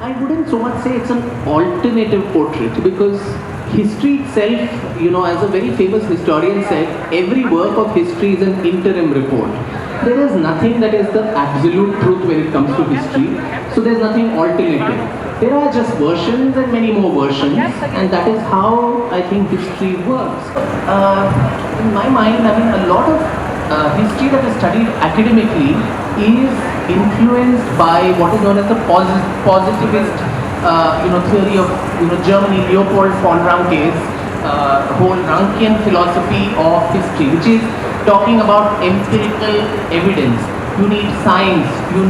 I wouldn't so much say it's an alternative portrait because history itself, as a very famous historian said, every work of history is an interim report. There is nothing that is the absolute truth when it comes to history, so there's nothing alternative. There are just versions and many more versions, and that is how I think history works. In my mind, a lot of history that is studied academically is influenced by what is known as the positivist theory of Germany, Leopold von Ranke's whole Rankian philosophy of history, which is talking about empirical evidence. You need science, you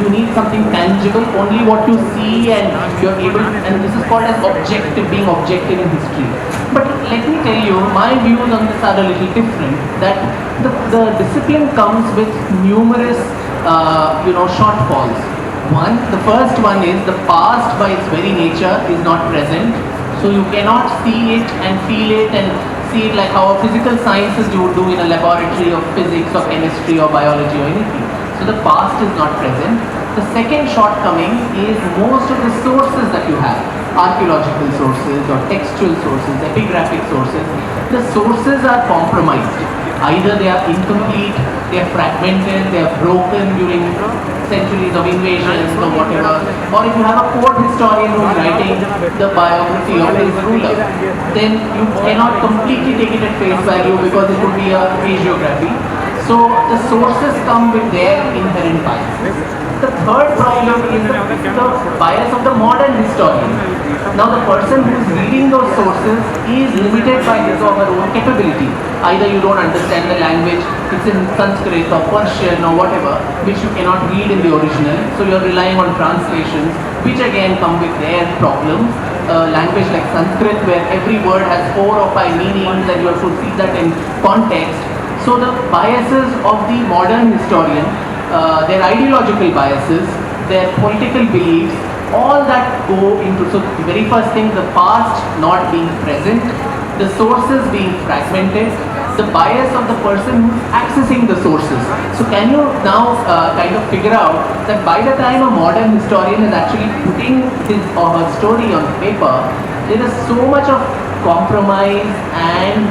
need something tangible, only what you see and you're able, and this is called as being objective in history. But let me tell you, my views on this are a little different, that the discipline comes with numerous shortfalls. The first one is the past by its very nature is not present, so you cannot see it and feel it and see it like how a physical sciences you would do in a laboratory of physics or chemistry or biology or anything. So the past is not present. The second shortcoming is most of the sources that you have, archaeological sources or textual sources, epigraphic sources, the sources are compromised. Either they are incomplete, they are fragmented, they are broken during centuries of invasions or whatever. Or if you have a court historian who is writing the biography of his ruler, then you cannot completely take it at face value because it would be a hagiography. So the sources come with their inherent bias. The third problem is the bias of the modern historian. Now the person who is reading those sources is limited by his or her own capability. Either you don't understand the language, it's in Sanskrit or Persian or whatever, which you cannot read in the original, so you're relying on translations, which again come with their problems. Language like Sanskrit, where every word has 4 or 5 meanings and you have to see that in context. So the biases of the modern historian, their ideological biases, their political beliefs, all that go into, so the very first thing, the past not being present, the sources being fragmented, the bias of the person who's accessing the sources. So can you now kind of figure out that by the time a modern historian is actually putting his or her story on paper, there is so much of compromise and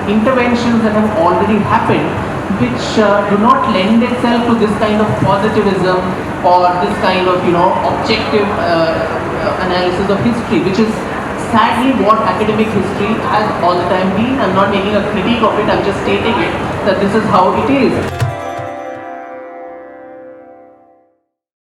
interventions that have already happened, which do not lend itself to this kind of positivism or this kind of objective analysis of history, which is sadly what academic history has all the time been. I'm not making a critique of it, I'm just stating it that this is how it is.